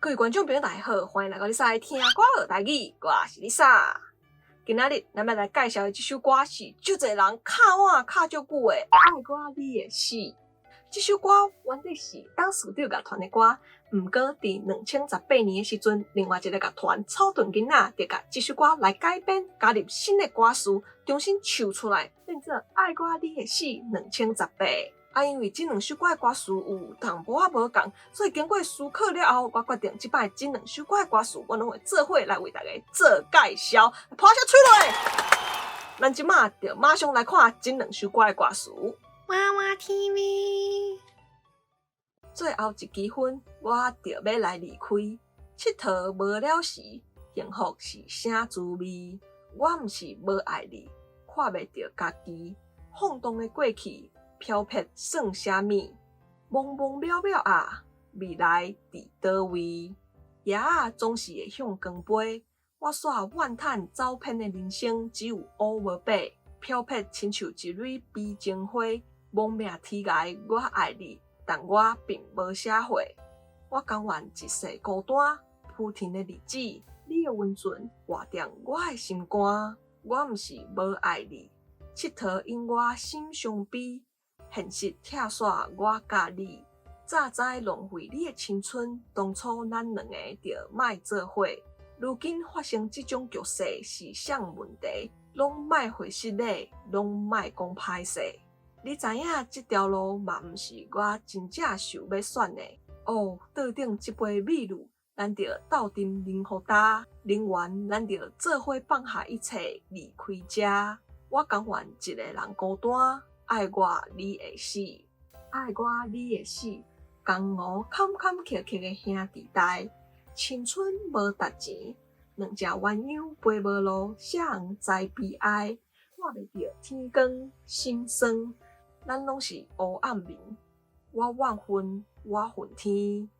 各位观众朋友，大家好，欢迎来到Lisa来听歌学台语，我是 Lisa。今仔日咱要来介绍的这首歌是足侪人敲碗敲足久的《爱我你会死》。这首歌原底是当时有乐团的歌，不过伫2018年的时阵，另外一个乐团草屯囡仔就甲这首歌来改编，加入新的歌词，重新唱出来，变做《爱我你会死》2018。因为这两首歌的歌词有淡薄仔无共，所以经过思考了后，我决定这摆这两首歌的歌词，我拢会做伙来为大家做介绍。拍下吹落，咱即马就马上来看这两首歌的歌词。娃娃 TV， 最后一支分，我就要来离开。佚佗无了时，幸福是啥滋味？我毋是无爱你，看袂着家己，晃动的过去。飘撇算啥物？茫茫渺渺啊，未来伫倒位？夜仔总是会向光飞，我煞怨叹走偏的人生，只有乌无白。飘撇亲像一蕊悲情花，亡命天涯，我爱你，但我并无写货。我甘愿一世孤单，铺天的日子，你的温存活踮我的心肝。我毋是无爱你，佚佗因我心伤悲。现实拆煞我甲你，早知浪费你的青春，当初咱两个就莫做伙。如今发生这种局势是啥问题？拢莫回失礼，拢莫讲歹势。你知影这条路嘛毋是我真正想要选的。哦，桌顶这杯美露，咱就斗阵饮互干，饮完咱就做伙放下一切离开这。我甘愿一个人孤单。爱我你会死，爱我你会死。江湖坎坎坷坷的兄弟代，青春无值钱，两只鸳鸯陪无路，啥人知悲哀？看袂着天光心酸，咱拢是黑暗面。我怨恨，我恨天。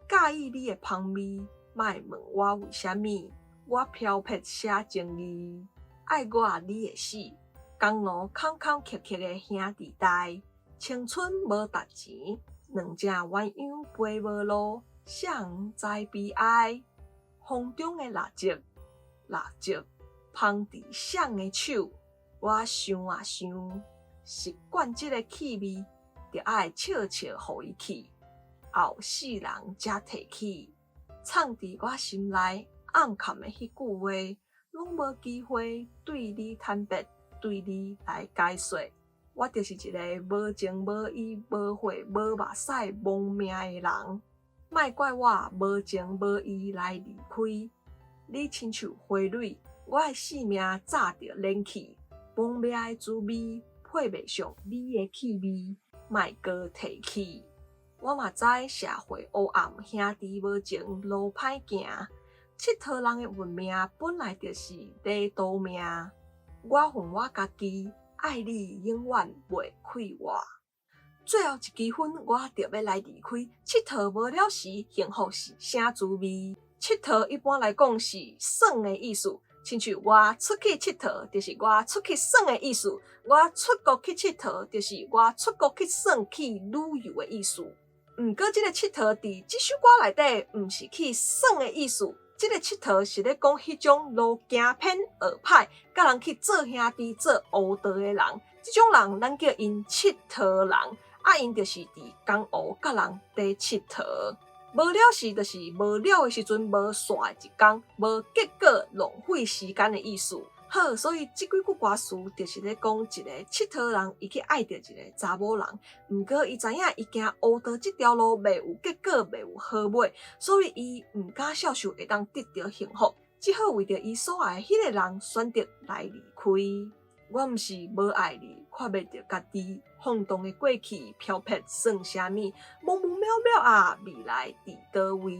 介意你的香味，莫问我为虾米。我飘撇写情义，爱我你会死。江湖坎坎坷坷的兄弟代，青春无值钱，两只鸳鸯陪无路，啥人知悲哀？风中的蜡烛，蜡烛芳伫谁的手？我想啊想，习惯这个气味，就爱笑笑互伊去，后世人才提起，藏伫我心内暗藏的迄句话，拢无机会对你坦白。对你来解说，我就是一个无情无义、无血无目屎、亡命的人。莫怪我无情无义来离开。你亲像花蕊，我的性命早就冷去。亡命的滋味配袂上你的气味，莫搁提起。我嘛知社会黑暗，兄弟无情，路歹行。佚佗人的运命本来就是地道命。我恨我家己，爱你永远袂亏我。最后一支分，我就要来离开。佚佗无了时，幸福是啥滋味？佚佗一般来讲是耍的意思，亲像我出去佚佗，就是我出去耍的意思；我出国去佚佗，就是我出国去耍去旅游的意思。毋过，这个佚佗伫这首歌内底，毋是去耍的意思。这个佚佗是咧讲迄种路行偏学歹，甲人去做兄弟、做黑道的人。这种人，咱叫因佚佗人。因就是伫江湖甲人在佚佗。无了时，就是无了的时阵，无线的一天，无结果，浪费时间的意思。好，所以这几句歌词就是咧讲一个佚佗人，伊去爱着一个查某人，毋过伊知影伊行黑道这条路袂有结果，袂有好尾，所以伊毋敢接受会当得到幸福，只好为着伊所爱的迄个人选择来离开。我毋是无爱你，看袂着家己，晃动的过去，飘撇算啥物？茫茫渺渺啊，未来伫倒位？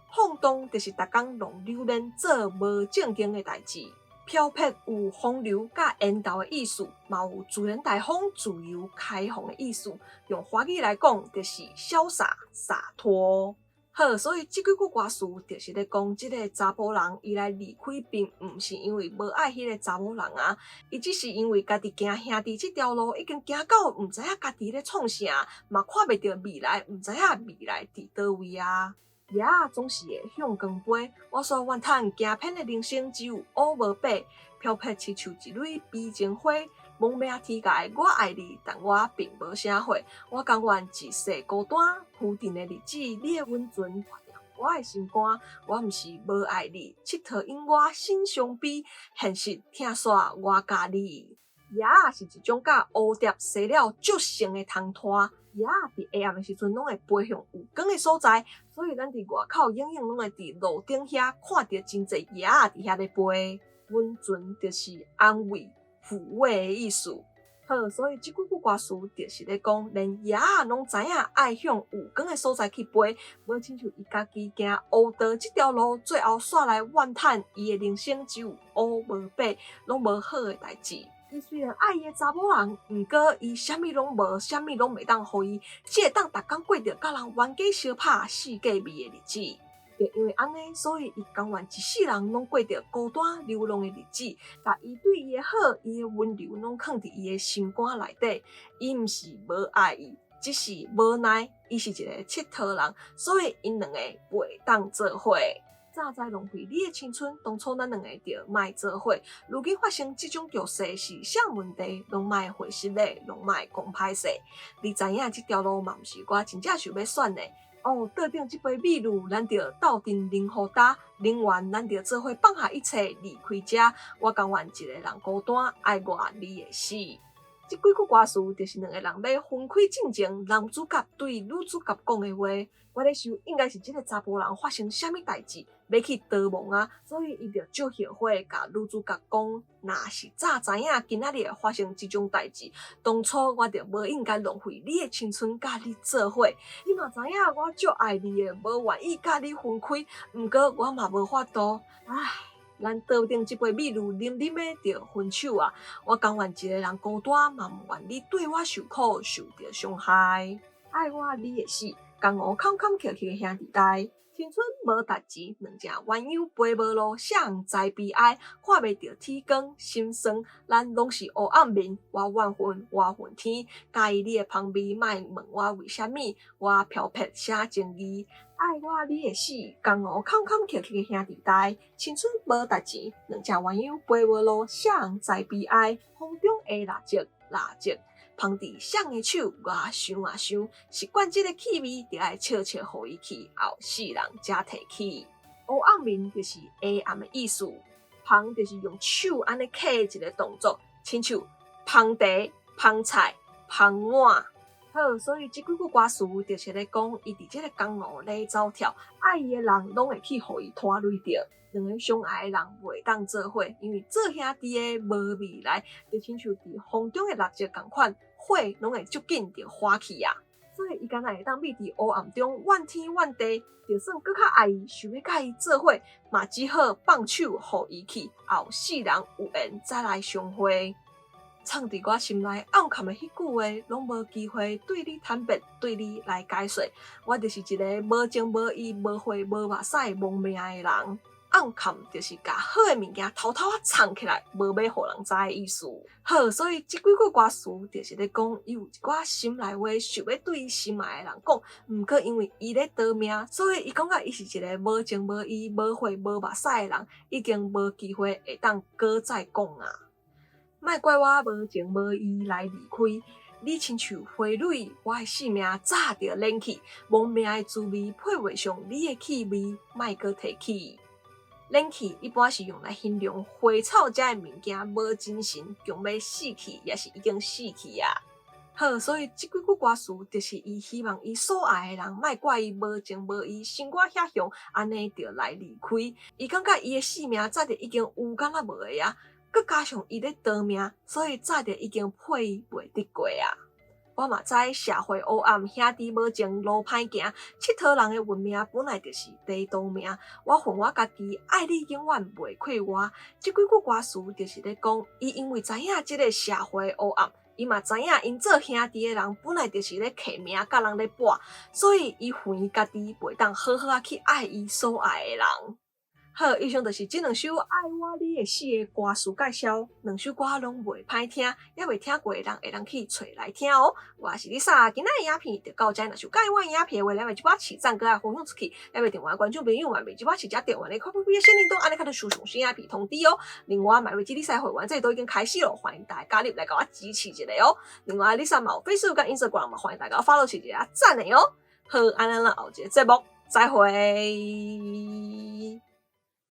晃动就是逐工弄流连，做无正经的代志。飘撇有风流甲缘投的意思，嘛有自然大方、自由开放的意思。用华语来讲，就是潇洒洒脱。好，所以这几句歌词就是咧讲，这个查甫人伊来离开，并毋是因为无爱迄个查某人啊，伊只是因为家己行兄弟这条路已经行到，毋知影家己咧创啥，嘛看袂到未来，毋知影未来伫倒位啊。爷仔总是会向光飞，我所怨叹行偏的人生只有乌无白，飘撇亲像一蕊悲情花。亡命天界，我爱你，但我并无啥货。我甘愿一世孤单，浮沉的日子，你的温存我的心肝。我毋是无爱你，佚佗因我心伤悲，现实疼煞我甲你。爷仔是一种甲蝴蝶生了足成的虫拖。爷仔伫黑暗的时阵，拢会飞向有光的所在，所以咱伫外口永远拢会伫路顶遐看到真侪爷仔伫遐咧飞。温存就是安慰、抚慰的意思。好，所以即几句歌词就是咧讲，连爷仔拢知影爱向有光的所在去飞，无亲像伊家己行黑道即条路，最后煞来怨叹伊的人生只有乌无白，拢无好的代志。伊虽然爱伊的查某人，毋过伊啥物拢无，啥物拢袂当互伊，只会当逐工过着甲人冤家相拍、四界味的日子。就因为安尼，所以伊甘愿一世人拢过着孤单流浪的日子，把伊对伊的好、伊的温柔拢藏伫伊的心肝内底。伊毋是无爱伊，只是无奈，伊是一个佚佗人，所以因两个袂当做伙。早知浪费你的青春，当初咱两个就莫做伙。如今发生即种局势是啥问题？拢莫回失礼，拢莫讲歹势。你知影即条路嘛毋是我真正想要选的。哦，桌顶即杯美露，咱着斗阵啉互干，啉完咱着做伙放下一切离开这。我甘愿一个人孤单，爱我你会死。即几句歌词就是两个人要分开进前，男主角对女主角讲的话。我咧想，应该是即个查甫人发生啥物代志，要去逃亡啊，所以伊着足后悔，甲女主角讲，若是早知影今仔日会发生即种代志，当初我着无应该浪费你的青春甲你做伙。你嘛知影我足爱你的，无愿意甲你分开，毋过我嘛无法度。唉，咱桌顶即杯美露啉啉的着分手啊！我甘愿一个人孤单，嘛毋愿你对我受苦，受着伤害。爱我你会死。江湖坎坎坷坷的兄弟代，青春无值钱，两只鸳鸯飞无路，啥人知悲哀？看袂着天光，心酸，咱拢是黑暗面。我怨恨，我恨天，介意你的芳味，莫问我为虾米，我漂泊写情义。爱我你会死，江湖坎坎坷坷的兄弟代，青春无值钱，两只鸳鸯飞无路，啥人知悲哀？风中的蜡烛，蜡烛。捧伫谁的手，我想啊想，习惯这个气味，就爱悄悄互伊去，后世人才提起。黑暗面就是黑暗的意思，捧就是用手安尼刻一个动作，亲像捧茶、捧菜、捧碗。好，所以即几句歌词就是咧讲，伊伫这个江湖咧走跳，爱伊的人拢会去互伊拖累着。两个相爱的人袂当做伙，因为做兄弟的无未来，就亲像伫风中的蜡烛共款，火拢会足紧就花去啊。所以伊敢若会当秘伫黑暗中怨天怨地，就算搁较爱伊，想要甲伊做伙，嘛只好放手互伊去，后世人有缘再来相会。藏伫我心内暗藏的迄句话，拢无机会对你坦白，对你来解说。我就是一个无情无义、无血无目屎、亡命的人。暗藏就是甲好的物件偷偷藏起来，无要互人知的意思。好，所以即几句歌词就是咧讲，伊有一寡心内话想要对伊心爱的人讲，毋过因为伊咧逃命，所以伊感觉伊是一个无情无义、无血无目屎的人，已经无机会会当搁再讲啊。莫怪我无情无义来离开，你亲像花蕊，我的性命早就冷去，亡命的滋味配袂上你的气味，莫搁提起。冷气一般是用来形容花草这的物件无精神，强要死去，也是已经死去啊。好，所以即几句歌词就是伊希望伊所爱的人莫怪伊无情无义，心肝遐凶，安尼就来离开。伊感觉伊的性命早就已经有敢若无的啊，佮加上伊咧逃命，所以早就已经配伊袂得过啊。我嘛知社会黑暗，兄弟无情，路歹行，佚佗人的运命本来就是地道命。我恨我家己，爱你永远袂亏我。即几句歌词就是咧讲，伊因为知影即个社会黑暗，伊嘛知影因做兄弟的人本来就是咧摕命甲人咧搏，所以伊恨伊家己袂当好好去爱伊所爱的人。好，以上就是这两首爱我你的诗的歌词介绍，两首歌拢袂歹听，也未听过的人会当去找来听哦。我是 Lisa，今仔的影片就到这，若想介我的影片的话，咱们一把起赞搁来分享出去，咱们电话观众朋友嘛，每一把起只电话咧，快快快小铃铛，安尼较得输上新影片通知哦。另外，买位 Lisa 会员这都已经开始咯，欢迎大家加入来甲我支持一下哦。另外 ，Lisa 嘛有 Facebook 跟 Instagram 嘛，欢迎大家 follow 一下赞的哦。好，安咱后一个节目再会。